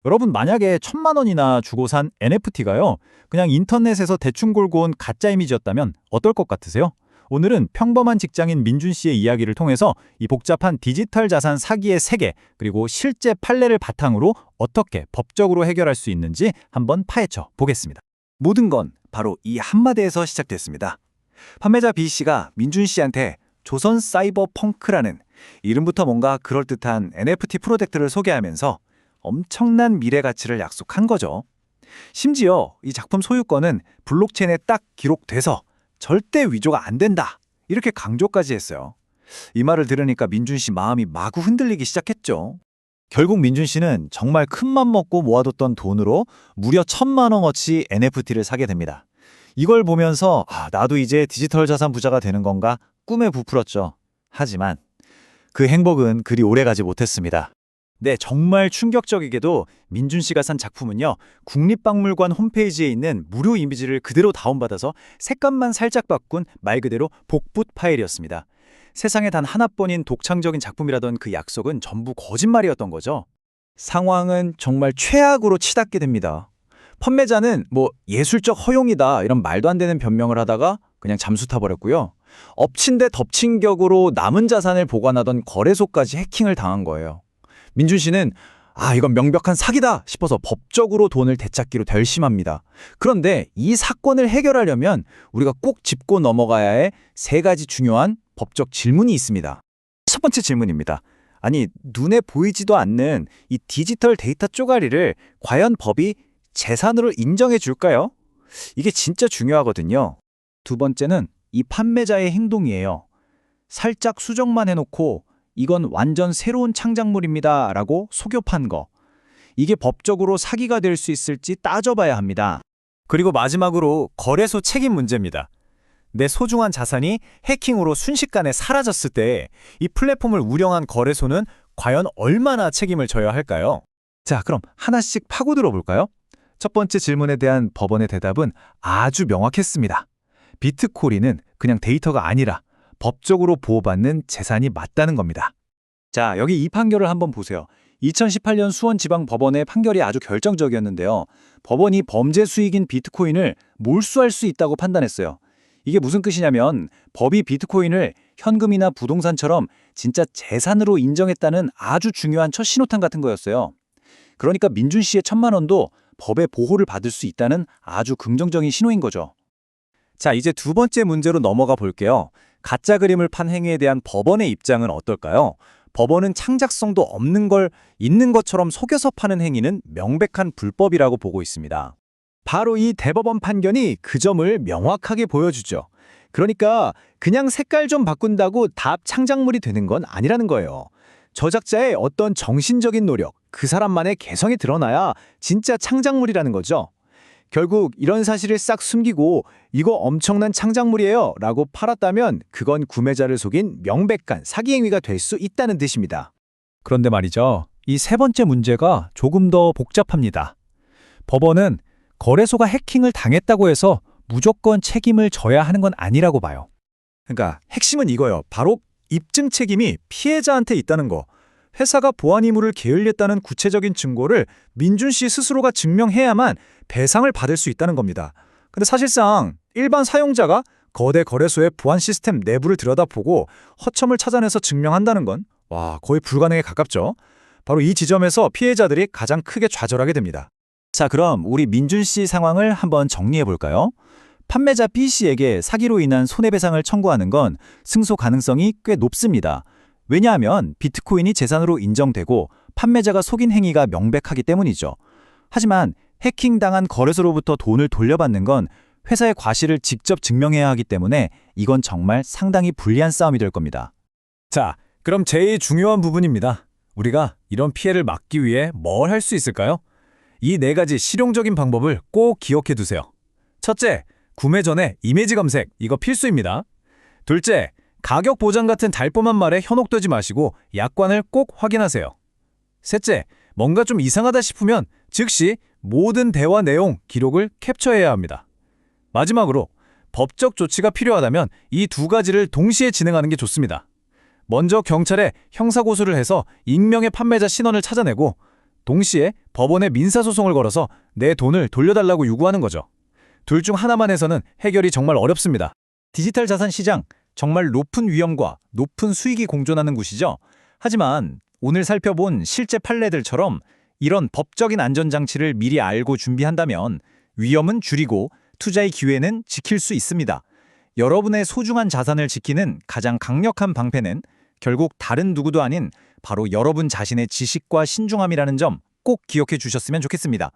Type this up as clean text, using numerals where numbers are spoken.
여러분 만약에 1,000만 원이나 주고 산 NFT가요. 그냥 인터넷에서 대충 골고 온 가짜 이미지였다면 어떨 것 같으세요? 오늘은 평범한 직장인 민준 씨의 이야기를 통해서 이 복잡한 디지털 자산 사기의 세계 그리고 실제 판례를 바탕으로 어떻게 법적으로 해결할 수 있는지 한번 파헤쳐 보겠습니다. 모든 건 바로 이 한마디에서 시작됐습니다. 판매자 B씨가 민준 씨한테 조선 사이버 펑크라는 이름부터 뭔가 그럴듯한 NFT 프로젝트를 소개하면서 엄청난 미래 가치를 약속한 거죠. 심지어 이 작품 소유권은 블록체인에 딱 기록돼서 절대 위조가 안 된다. 이렇게 강조까지 했어요. 이 말을 들으니까 민준 씨 마음이 마구 흔들리기 시작했죠. 결국 민준 씨는 정말 큰맘 먹고 모아뒀던 돈으로 무려 1,000만 원어치 NFT를 사게 됩니다. 이걸 보면서 나도 이제 디지털 자산 부자가 되는 건가 꿈에 부풀었죠. 하지만 그 행복은 그리 오래가지 못했습니다. 네, 정말 충격적이게도 민준 씨가 산 작품은요. 국립박물관 홈페이지에 있는 무료 이미지를 그대로 다운받아서 색감만 살짝 바꾼 말 그대로 복붙 파일이었습니다. 세상에 단 하나뿐인 독창적인 작품이라던 그 약속은 전부 거짓말이었던 거죠. 상황은 정말 최악으로 치닫게 됩니다. 판매자는 예술적 허용이다 이런 말도 안 되는 변명을 하다가 그냥 잠수 타버렸고요. 엎친 데 덮친 격으로 남은 자산을 보관하던 거래소까지 해킹을 당한 거예요. 민준 씨는 이건 명백한 사기다 싶어서 법적으로 돈을 되찾기로 결심합니다. 그런데 이 사건을 해결하려면 우리가 꼭 짚고 넘어가야 할 세 가지 중요한 법적 질문이 있습니다. 첫 번째 질문입니다. 아니, 눈에 보이지도 않는 이 디지털 데이터 쪼가리를 과연 법이 재산으로 인정해 줄까요? 이게 진짜 중요하거든요. 두 번째는 이 판매자의 행동이에요. 살짝 수정만 해놓고 이건 완전 새로운 창작물입니다 라고 속여 판 거. 이게 법적으로 사기가 될 수 있을지 따져봐야 합니다. 그리고 마지막으로 거래소 책임 문제입니다. 내 소중한 자산이 해킹으로 순식간에 사라졌을 때 이 플랫폼을 운영한 거래소는 과연 얼마나 책임을 져야 할까요? 자, 그럼 하나씩 파고들어 볼까요? 첫 번째 질문에 대한 법원의 대답은 아주 명확했습니다. 비트코인은 그냥 데이터가 아니라 법적으로 보호받는 재산이 맞다는 겁니다. 자, 여기 이 판결을 한번 보세요. 2018년 수원지방법원의 판결이 아주 결정적이었는데요. 법원이 범죄 수익인 비트코인을 몰수할 수 있다고 판단했어요. 이게 무슨 뜻이냐면 법이 비트코인을 현금이나 부동산처럼 진짜 재산으로 인정했다는 아주 중요한 첫 신호탄 같은 거였어요. 그러니까 민준 씨의 1,000만 원도 법의 보호를 받을 수 있다는 아주 긍정적인 신호인 거죠. 자, 이제 두 번째 문제로 넘어가 볼게요. 가짜 그림을 판 행위에 대한 법원의 입장은 어떨까요? 법원은 창작성도 없는 걸 있는 것처럼 속여서 파는 행위는 명백한 불법이라고 보고 있습니다. 바로 이 대법원 판결이 그 점을 명확하게 보여주죠. 그러니까 그냥 색깔 좀 바꾼다고 다 창작물이 되는 건 아니라는 거예요. 저작자의 어떤 정신적인 노력, 그 사람만의 개성이 드러나야 진짜 창작물이라는 거죠. 결국 이런 사실을 싹 숨기고 이거 엄청난 창작물이에요 라고 팔았다면 그건 구매자를 속인 명백한 사기 행위가 될 수 있다는 뜻입니다. 그런데 말이죠. 이 세 번째 문제가 조금 더 복잡합니다. 법원은 거래소가 해킹을 당했다고 해서 무조건 책임을 져야 하는 건 아니라고 봐요. 그러니까 핵심은 이거예요. 바로 입증 책임이 피해자한테 있다는 거. 회사가 보안 의무를 게을리했다는 구체적인 증거를 민준 씨 스스로가 증명해야만 배상을 받을 수 있다는 겁니다. 근데 사실상 일반 사용자가 거대 거래소의 보안 시스템 내부를 들여다보고 허점을 찾아내서 증명한다는 건 거의 불가능에 가깝죠. 바로 이 지점에서 피해자들이 가장 크게 좌절하게 됩니다. 자, 그럼 우리 민준 씨 상황을 한번 정리해 볼까요? 판매자 B 씨에게 사기로 인한 손해배상을 청구하는 건 승소 가능성이 꽤 높습니다. 왜냐하면 비트코인이 재산으로 인정되고 판매자가 속인 행위가 명백하기 때문이죠. 하지만 해킹당한 거래소로부터 돈을 돌려받는 건 회사의 과실을 직접 증명해야 하기 때문에 이건 정말 상당히 불리한 싸움이 될 겁니다. 자, 그럼 제일 중요한 부분입니다. 우리가 이런 피해를 막기 위해 뭘 할 수 있을까요? 이 네 가지 실용적인 방법을 꼭 기억해 두세요. 첫째, 구매 전에 이미지 검색, 이거 필수입니다. 둘째, 가격 보장 같은 달콤한 말에 현혹되지 마시고 약관을 꼭 확인하세요. 셋째, 뭔가 좀 이상하다 싶으면 즉시 모든 대화 내용, 기록을 캡처해야 합니다. 마지막으로 법적 조치가 필요하다면 이 두 가지를 동시에 진행하는 게 좋습니다. 먼저 경찰에 형사고소를 해서 익명의 판매자 신원을 찾아내고 동시에 법원에 민사소송을 걸어서 내 돈을 돌려달라고 요구하는 거죠. 둘 중 하나만 해서는 해결이 정말 어렵습니다. 디지털 자산 시장, 정말 높은 위험과 높은 수익이 공존하는 곳이죠. 하지만 오늘 살펴본 실제 판례들처럼 이런 법적인 안전장치를 미리 알고 준비한다면 위험은 줄이고 투자의 기회는 지킬 수 있습니다. 여러분의 소중한 자산을 지키는 가장 강력한 방패는 결국 다른 누구도 아닌 바로 여러분 자신의 지식과 신중함이라는 점 꼭 기억해 주셨으면 좋겠습니다.